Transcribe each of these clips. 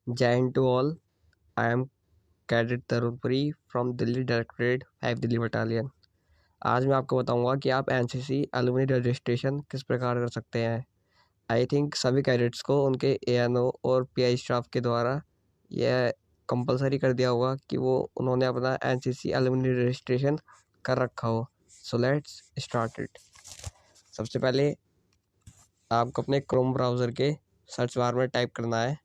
जय हिंद to all. I am cadet Tarunpuri from Delhi directorate 5 Delhi battalion. आज मैं आपको बताऊंगा कि आप एनसीसी एलुमनी रजिस्ट्रेशन किस प्रकार कर सकते हैं। आई थिंक सभी कैडेट्स को उनके एएनओ और पीआई स्टाफ के द्वारा यह कंपलसरी कर दिया होगा कि वो उन्होंने अपना एनसीसी एलुमनी रजिस्ट्रेशन कर रखा हो। So let's start it. सबसे पहले आपको अपने क्रोम ब्राउज़र के सर्च बार में टाइप करना है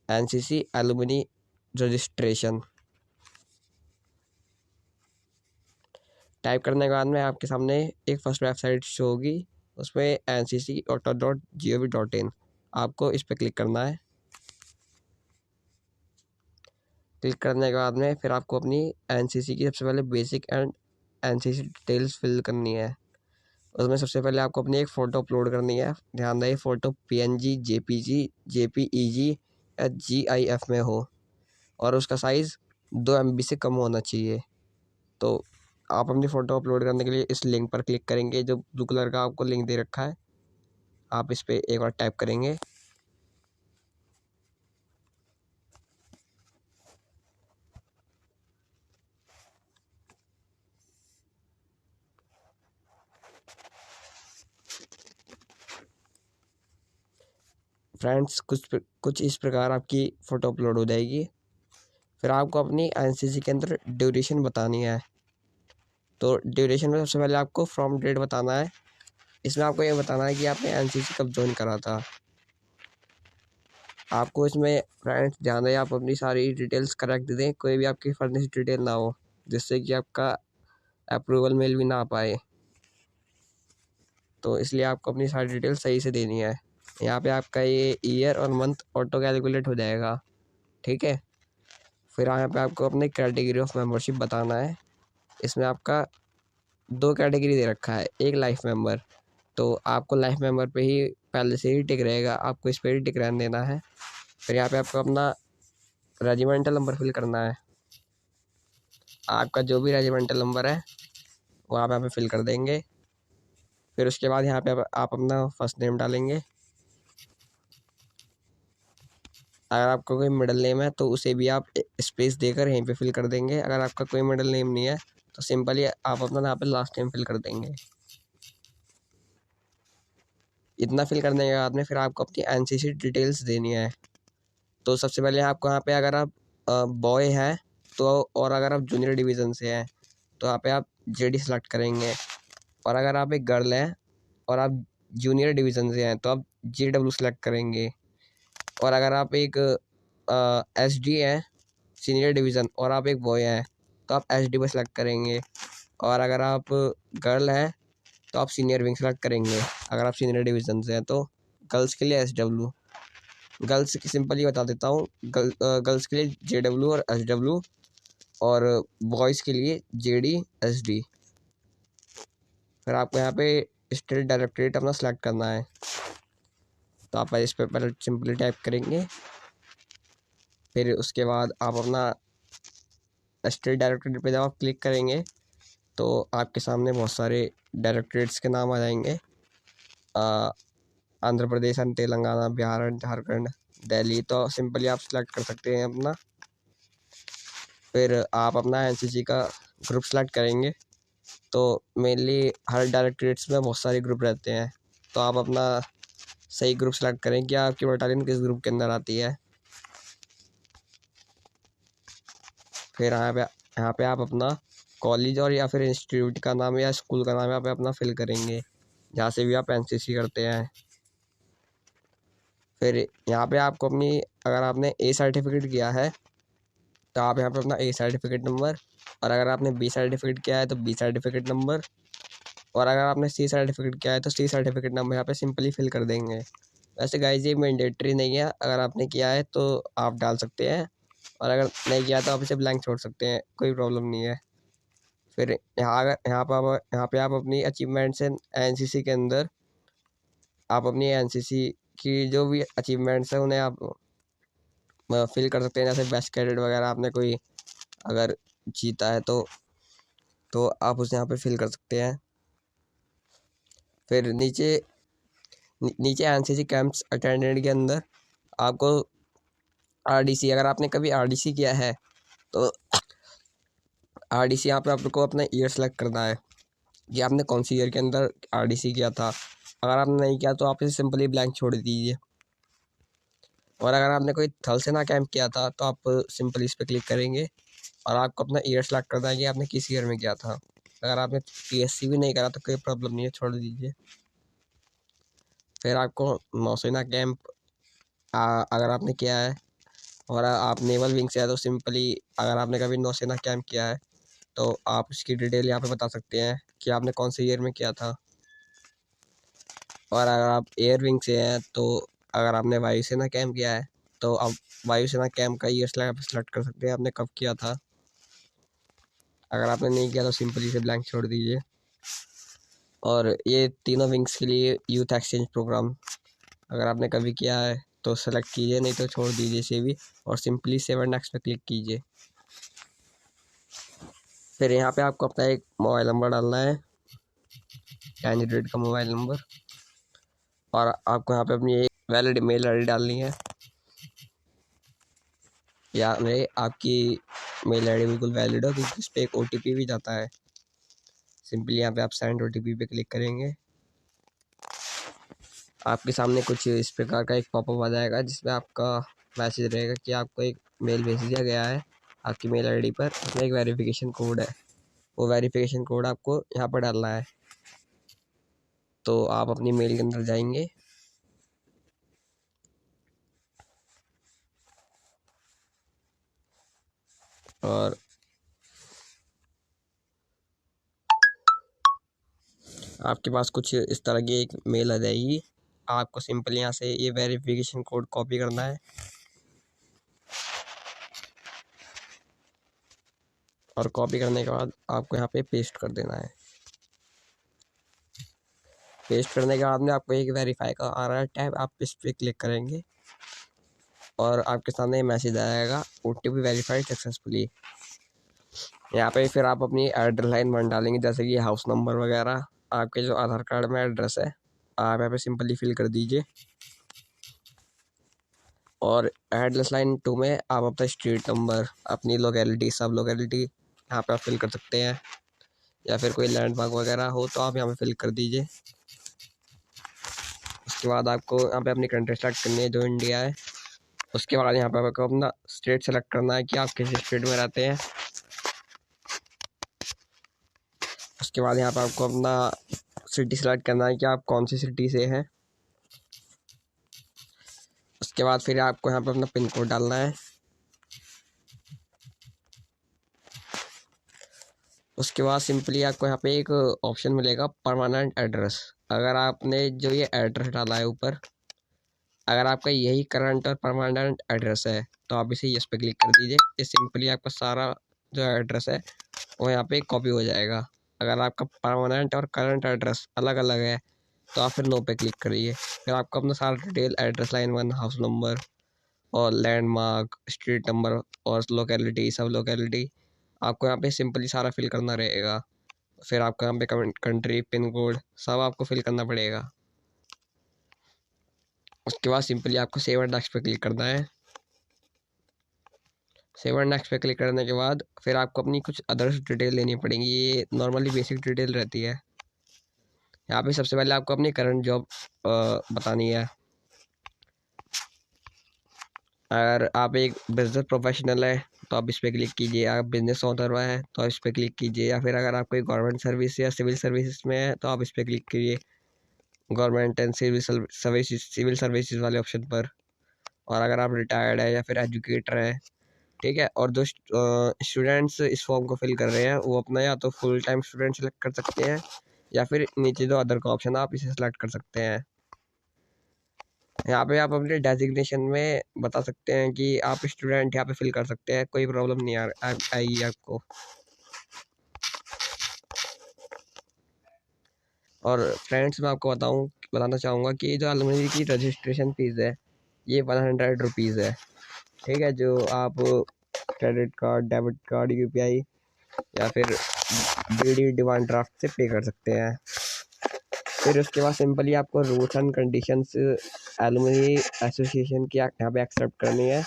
एनसीसी एलुमनी रजिस्ट्रेशन। टाइप करने के बाद में आपके सामने एक फर्स्ट वेबसाइट शो होगी, उसमें ncc.gov.in आपको इस पर क्लिक करना है। क्लिक करने के बाद में फिर आपको अपनी एनसीसी की सबसे पहले basic and NCC details fill करनी है। उसमें सबसे पहले आपको अपनी एक फ़ोटो अपलोड करनी है। ध्यान दें, फ़ोटो पीएनजी, जेपीजी, जेपीईजी या जीआईएफ में हो और उसका साइज़ 2 MB से कम होना चाहिए। तो आप अपनी फ़ोटो अपलोड करने के लिए इस लिंक पर क्लिक करेंगे, जो ब्लू कलर का आपको लिंक दे रखा है। आप इस पर एक बार टैप करेंगे। फ्रेंड्स, कुछ इस प्रकार आपकी फ़ोटो अपलोड हो जाएगी। फिर आपको अपनी एनसीसी के अंदर ड्यूरेशन बतानी है। तो ड्यूरेशन में सबसे पहले आपको फ्रॉम डेट बताना है। इसमें आपको ये बताना है कि आपने एनसीसी कब ज्वाइन करा था। आपको इसमें फ्रेंड्स ध्यान दें, आप अपनी सारी डिटेल्स करेक्ट दें, कोई भी आपकी फर्निश डिटेल ना हो जिससे कि आपका अप्रूवल मेल भी ना आ पाए। तो इसलिए आपको अपनी सारी डिटेल सही से देनी है। यहाँ पे आपका ये ईयर और मंथ ऑटो कैलकुलेट हो जाएगा, ठीक है। फिर यहाँ पे आपको अपने कैटेगरी ऑफ मेंबरशिप बताना है। इसमें आपका 2 कैटेगरी दे रखा है, एक लाइफ मेंबर। तो आपको लाइफ मेंबर पे ही पहले से ही टिक रहेगा, आपको इस पर ही टिक रहने देना है। फिर यहाँ पे आपको अपना रेजिमेंटल नंबर फिल करना है। आपका जो भी रेजिमेंटल नंबर है वो आप यहाँ पे फिल कर देंगे। फिर उसके बाद यहाँ पे आप अपना फर्स्ट नेम डालेंगे। अगर आपका कोई मिडिल नेम है तो उसे भी आप स्पेस देकर यहीं पे फिल कर देंगे। अगर आपका कोई मिडिल नेम नहीं है तो सिंपली आप अपना यहाँ पे लास्ट नेम फिल कर देंगे। इतना फिल करने के बाद में फिर आपको अपनी एनसीसी डिटेल्स देनी है। तो सबसे पहले आपको यहाँ पे अगर आप बॉय हैं तो, और अगर आप जूनियर डिवीज़न से हैं तो यहाँ पे आप जेडी सेलेक्ट करेंगे। और अगर आप एक गर्ल हैं और आप जूनियर डिवीज़न से हैं तो आप JW सेलेक्ट करेंगे। और अगर आप एक SD हैं सीनियर डिवीज़न और आप एक बॉय हैं तो आप SD पर सेलेक्ट करेंगे। और अगर आप गर्ल हैं तो आप सीनियर विंग सेलेक्ट करेंगे। अगर आप सीनियर डिवीज़न से हैं तो गर्ल्स के लिए SW, गर्ल्स की सिंपली बता देता हूँ, गर्ल्स के लिए JW और SW, और बॉयज़ के लिए JD SD। फिर आपको यहाँ पे स्टेट डायरेक्टरेट अपना सेलेक्ट करना है। तो आप इस पर पहले सिंपली टाइप करेंगे। फिर उसके बाद आप अपना स्टेट डायरेक्टरेट पे जब आप क्लिक करेंगे तो आपके सामने बहुत सारे डायरेक्टरेट्स के नाम आ जाएंगे। Andhra Pradesh and Telangana, Bihar and Jharkhand, Delhi. तो सिंपली आप सेलेक्ट कर सकते हैं अपना। फिर आप अपना एनसीसी का ग्रुप सेलेक्ट करेंगे। तो मेनली हर डायरेक्टरेट्स में बहुत सारे ग्रुप रहते हैं, तो आप अपना सही ग्रुप सेलेक्ट करें कि आपकी बटालियन किस ग्रुप के अंदर आती है। फिर यहाँ पे आप अपना कॉलेज और या फिर इंस्टीट्यूट का नाम या स्कूल का नाम यहाँ पे अपना फिल करेंगे, जहाँ से भी आप एनसीसी करते हैं। फिर यहाँ पे आपको अपनी, अगर आपने A सर्टिफिकेट किया है तो आप यहाँ पे अपना A सर्टिफिकेट नंबर, और अगर आपने B सर्टिफिकेट किया है तो B सर्टिफिकेट नंबर, और अगर आपने C सर्टिफिकेट किया है तो C सर्टिफिकेट नंबर यहाँ पे सिंपली फिल कर देंगे। वैसे गाइस ये मैंडेटरी नहीं है, अगर आपने किया है तो आप डाल सकते हैं, और अगर नहीं किया तो आप इसे ब्लैंक छोड़ सकते हैं, कोई प्रॉब्लम नहीं है। फिर यहाँ पे आप अपनी अचीवमेंट्स एनसीसी के अंदर आप अपनी एनसीसी की जो भी अचीवमेंट्स हैं उन्हें आप फिल कर सकते हैं। जैसे बेस्ट कैडेट वगैरह आपने कोई अगर जीता है तो आप उसे यहाँ पे फिल कर सकते हैं। फिर नीचे एनसीसी कैंप्स अटेंडेंट के अंदर आपको RDC, अगर आपने कभी RDC किया है तो RDC यहाँ पे आपको अपना ईयर सेलेक्ट करना है कि आपने कौन सी ईयर के अंदर RDC किया था। अगर आपने नहीं किया तो आप इसे सिंपली ब्लैंक छोड़ दीजिए। और अगर आपने कोई थल सेना कैंप किया था तो आप सिंपली इस पर क्लिक करेंगे और आपको अपना ईयर सेलेक्ट करना है कि आपने किस ईयर में किया था। अगर आपने PSC भी नहीं करा तो कोई प्रॉब्लम नहीं है, छोड़ दीजिए। फिर आपको नौसेना कैंप अगर आपने किया है और आप नेवल विंग से है तो सिंपली अगर आपने कभी नौसेना कैंप किया है तो आप उसकी डिटेल यहाँ पे बता सकते हैं कि आपने कौन से ईयर में किया था। और अगर आप एयर विंग से हैं तो अगर आपने वायुसेना कैंप किया है तो आप वायुसेना कैंप का ईयर सेलेक्ट कर सकते हैं आपने कब किया था। अगर आपने नहीं किया तो सिंपली से ब्लैंक छोड़ दीजिए। और ये तीनों विंग्स के लिए यूथ एक्सचेंज प्रोग्राम अगर आपने कभी किया है तो सेलेक्ट कीजिए, नहीं तो छोड़ दीजिए इसे भी और सिंपली 7 नेक्स्ट पे क्लिक कीजिए। फिर यहाँ पे आपको अपना एक मोबाइल नंबर डालना है, कैंडिडेट का मोबाइल नंबर, और आपको यहाँ पे अपनी एक वैलिड मेल आईडी डालनी है। या नहीं, आपकी मेल आईडी बिल्कुल वैलिड हो क्योंकि इस पर एक OTP भी जाता है। सिंपली यहाँ पे आप सेंड OTP पे क्लिक करेंगे, आपके सामने कुछ इस प्रकार का एक पॉपअप आ जाएगा जिसमें आपका मैसेज रहेगा कि आपको एक मेल भेज दिया गया है आपकी मेल आईडी पर। उसमें एक वेरिफिकेशन कोड है, वो वेरिफिकेशन कोड आपको यहाँ पर डालना है। तो आप अपनी मेल के अंदर जाएंगे और आपके पास कुछ इस तरह की एक मेल आ जाएगी। आपको सिंपली यहाँ से ये वेरिफिकेशन कोड कॉपी करना है और कॉपी करने के बाद आपको यहाँ पे पेस्ट कर देना है। पेस्ट करने के बाद में आपको एक वेरीफाई का आ रहा है टैब, आप इस पर क्लिक करेंगे और आपके सामने मैसेज आएगा OTP वेरीफाइड सक्सेसफुली। यहाँ पे फिर आप अपनी एड्रेस लाइन वन डालेंगे, जैसे कि हाउस नंबर वगैरह, आपके जो आधार कार्ड में एड्रेस है आप यहाँ पे सिंपली फिल कर दीजिए। और एड्रेस लाइन 2 में आप अपना स्ट्रीट नंबर, अपनी लोकेलिटी, सब लोकेलिटी यहाँ पे आप फिल कर सकते हैं, या फिर कोई लैंडमार्क वगैरह हो तो आप यहाँ पे फिल कर दीजिए। उसके बाद आपको यहाँ पे अपनी कंट्री सेलेक्ट करनी है जो इंडिया है। उसके बाद यहाँ पे आपको अपना स्टेट सेलेक्ट करना है कि आप किस स्टेट में रहते हैं। उसके बाद यहाँ पे आपको अपना सिटी सेलेक्ट करना है कि आप कौन सी सिटी से हैं। उसके बाद फिर आपको यहाँ पे अपना पिन कोड डालना है। उसके बाद सिंपली आपको यहाँ पे एक ऑप्शन मिलेगा परमानेंट एड्रेस। अगर आपने जो ये एड्रेस डाला है ऊपर, अगर आपका यही करंट और परमानेंट एड्रेस है तो आप इसे यस पे क्लिक कर दीजिए। ये सिंपली आपका सारा जो एड्रेस है वो यहाँ पे कॉपी हो जाएगा। अगर आपका परमानेंट और करंट एड्रेस अलग अलग है तो आप फिर नो पे क्लिक करिए। फिर आपको अपना सारा detail, address line 1, house number और लैंडमार्क, स्ट्रीट नंबर और लोकेलिटी, सब लोकेलिटी आपको यहाँ पे सिंपली सारा फिल करना रहेगा। फिर आपको यहाँ पे कंट्री, पिन कोड सब आपको फिल करना पड़ेगा। उसके बाद सिंपली आपको सेव एंड नेक्स्ट पे क्लिक करना है। सेव एंड नेक्स्ट पे क्लिक करने के बाद फिर आपको अपनी कुछ अदर्स डिटेल देनी पड़ेंगी। ये नॉर्मली बेसिक डिटेल रहती है। यहाँ पे सबसे पहले आपको अपनी करंट जॉब बतानी है। अगर आप एक बिजनेस प्रोफेशनल है तो आप इस पर क्लिक कीजिए, आप बिजनेस ओनर है तो इस पर क्लिक कीजिए, या फिर अगर आप कोई गवर्नमेंट सर्विस या सिविल सर्विसेज में है तो आप इस पर क्लिक कीजिए, गवर्नमेंट एंड सिविल सर्विसेज वाले ऑप्शन पर। और अगर आप रिटायर्ड है या फिर एजुकेटर है, ठीक है। और जो स्टूडेंट्स इस फॉर्म को फिल कर रहे हैं वो अपना या तो फुल टाइम स्टूडेंट सेलेक्ट कर सकते हैं या फिर नीचे जो अदर का ऑप्शन है आप इसे सेलेक्ट कर सकते हैं। यहाँ पे आप अपने डेजिग्नेशन में बता सकते हैं कि आप स्टूडेंट यहाँ पे फिल कर सकते हैं, कोई प्रॉब्लम नहीं आएगी आपको। और फ्रेंड्स मैं आपको बताना चाहूँगा कि जो अलमनी की रजिस्ट्रेशन फ़ीस है ये 100 रुपीज़ है, ठीक है। जो आप credit card, debit card, UPI या फिर DD डिमांड ड्राफ्ट से पे कर सकते हैं। फिर उसके बाद सिंपली आपको rules and conditions alumni association की यहाँ पे एक्सेप्ट करनी है।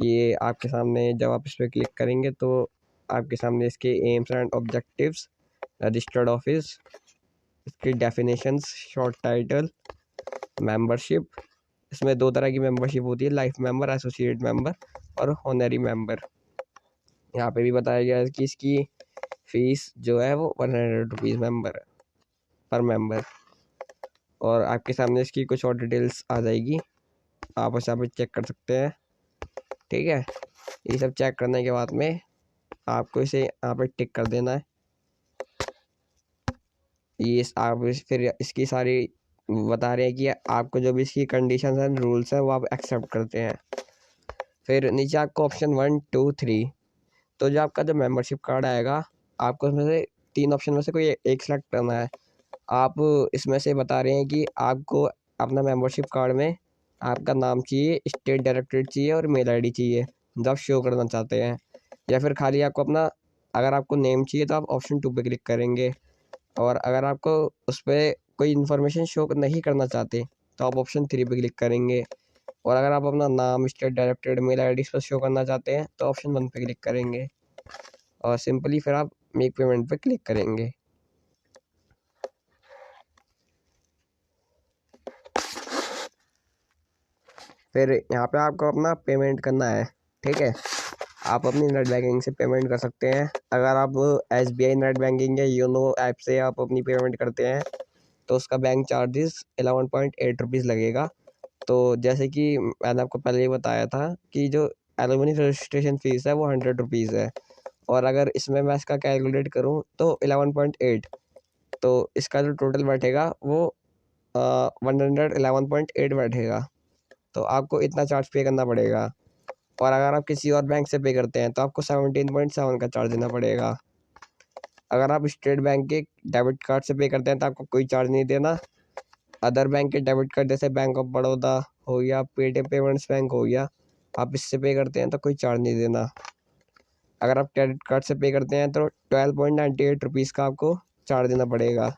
ये आपके सामने जब आप इस पर क्लिक करेंगे तो आपके सामने इसके AIIMS and objectives, registered office, इसकी डेफिनेशंस, शॉर्ट टाइटल, मेंबरशिप। इसमें 2 तरह की मेंबरशिप होती है, लाइफ मेंबर, एसोसिएट मेंबर और ऑनरी मेंबर। यहाँ पे भी बताया गया है कि इसकी फीस जो है वो 100 रुपीज़ मेंबर पर मेंबर। और आपके सामने इसकी कुछ और डिटेल्स आ जाएगी, आप बस यहाँ पे चेक कर सकते हैं। ठीक है, ये सब चेक करने के बाद में आपको इसे यहाँ पे टिक कर देना है। ये आप फिर इसकी सारी बता रहे हैं कि आपको जो भी इसकी कंडीशंस एंड रूल्स हैं वो आप एक्सेप्ट करते हैं। फिर नीचे आपको ऑप्शन 1, 2, 3, तो जो आपका जो मेंबरशिप कार्ड आएगा आपको उसमें से 3 ऑप्शन में से कोई एक सेलेक्ट करना है। आप इसमें से बता रहे हैं कि आपको अपना मेंबरशिप कार्ड में आपका नाम चाहिए, स्टेट डायरेक्टरेट चाहिए और मेल आईडी चाहिए जो आप शो करना चाहते हैं, या फिर खाली आपको अपना, अगर आपको नेम चाहिए तो आप ऑप्शन 2 पे क्लिक करेंगे, और अगर आपको उस पर कोई इन्फॉर्मेशन शो नहीं करना चाहते तो आप ऑप्शन 3 पे क्लिक करेंगे, और अगर आप अपना नाम, स्टेट डायरेक्टरेट, मेल आईडी पर शो करना चाहते हैं तो ऑप्शन 1 पे क्लिक करेंगे, और सिंपली फिर आप मेक पेमेंट पे क्लिक करेंगे। फिर यहाँ पे आपको अपना पेमेंट करना है। ठीक है, आप अपनी नेट बैंकिंग से पेमेंट कर सकते हैं। अगर आप SBI नेट बैंकिंग या योनो ऐप से आप अपनी पेमेंट करते हैं तो उसका बैंक चार्जेस 11.8 रुपीज़ लगेगा। तो जैसे कि मैंने आपको पहले ही बताया था कि जो एलुमनी रजिस्ट्रेशन फ़ीस है वो 100 रुपीज़ है, और अगर इसमें मैं इसका कैलकुलेट करूँ तो 11.8, तो इसका जो टोटल बैठेगा वो 111.8 बैठेगा। तो आपको इतना चार्ज पे करना पड़ेगा, और अगर आप किसी और बैंक से पे करते हैं तो आपको 17.7 का चार्ज देना पड़ेगा। अगर आप स्टेट बैंक के डेबिट कार्ड से पे करते हैं तो आपको कोई चार्ज नहीं देना। अदर बैंक के डेबिट कार्ड जैसे बैंक ऑफ बड़ौदा हो या पेटीएम पेमेंट्स बैंक हो गया, आप इससे पे करते हैं तो कोई चार्ज नहीं देना। अगर आप क्रेडिट कार्ड से पे करते हैं तो 12.98 रुपीज़ का आपको चार्ज देना पड़ेगा,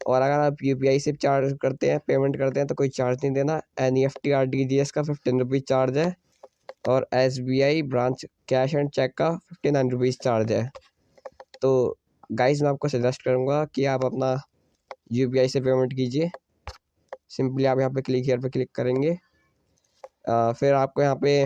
और अगर आप UPI से चार्ज करते हैं, पेमेंट करते हैं तो कोई चार्ज नहीं देना। NEFT RTGS का 15 रुपीज़ चार्ज है, और SBI branch cash and cheque का 59 रुपीज़ चार्ज है। तो गाइज मैं आपको सजेस्ट करूँगा कि आप अपना UPI से पेमेंट कीजिए। सिंपली आप यहाँ पे क्लिक हियर पे क्लिक करेंगे, फिर आपको यहाँ पे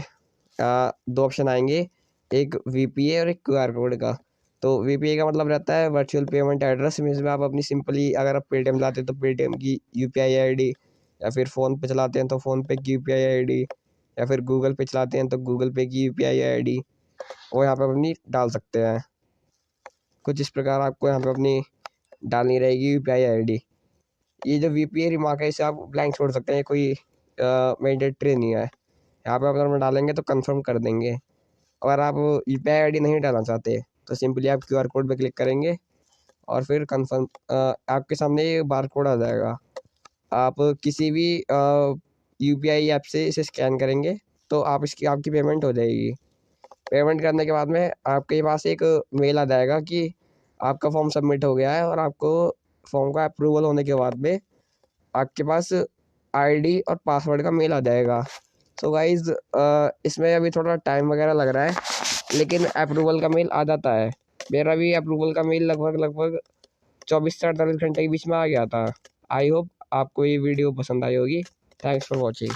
2 ऑप्शन आएंगे, एक VPA और एक QR कोड का। तो VPA का मतलब रहता है वर्चुअल पेमेंट एड्रेस, इसमें आप अपनी सिंपली, अगर आप पेटीएम चलाते हैं तो पेटीएम की UPI ID, या फिर फ़ोन पे चलाते हैं तो फ़ोन पे की UPI ID, या फिर गूगल पे चलाते हैं तो गूगल पे की UPI ID वो यहाँ पे अपनी डाल सकते हैं। कुछ इस प्रकार आपको यहाँ पे अपनी डालनी रहेगी UPI ID। ये जो VPA रिमार्क है इसे आप ब्लैंक छोड़ सकते हैं, कोई मैंडेटरी नहीं है। यहाँ पे अगर डालेंगे तो कंफर्म कर देंगे। अगर आप UPI ID नहीं डालना चाहते तो सिंपली आप QR कोड पे क्लिक करेंगे, और फिर कंफर्म, आपके सामने ये बार कोड आ जाएगा। आप किसी भी UPI ऐप से इसे स्कैन करेंगे तो आपकी पेमेंट हो जाएगी। पेमेंट करने के बाद में आपके पास एक मेल आ जाएगा कि आपका फॉर्म सबमिट हो गया है, और आपको फॉर्म का अप्रूवल होने के बाद में आपके पास ID और पासवर्ड का मेल आ जाएगा। सो गाइज इसमें अभी थोड़ा टाइम वगैरह लग रहा है, लेकिन अप्रूवल का मेल आ जाता है। मेरा भी अप्रूवल का मेल लगभग 24 से 48 घंटे के बीच में आ गया था। आई होप आपको ये वीडियो पसंद आई होगी। Thanks for watching.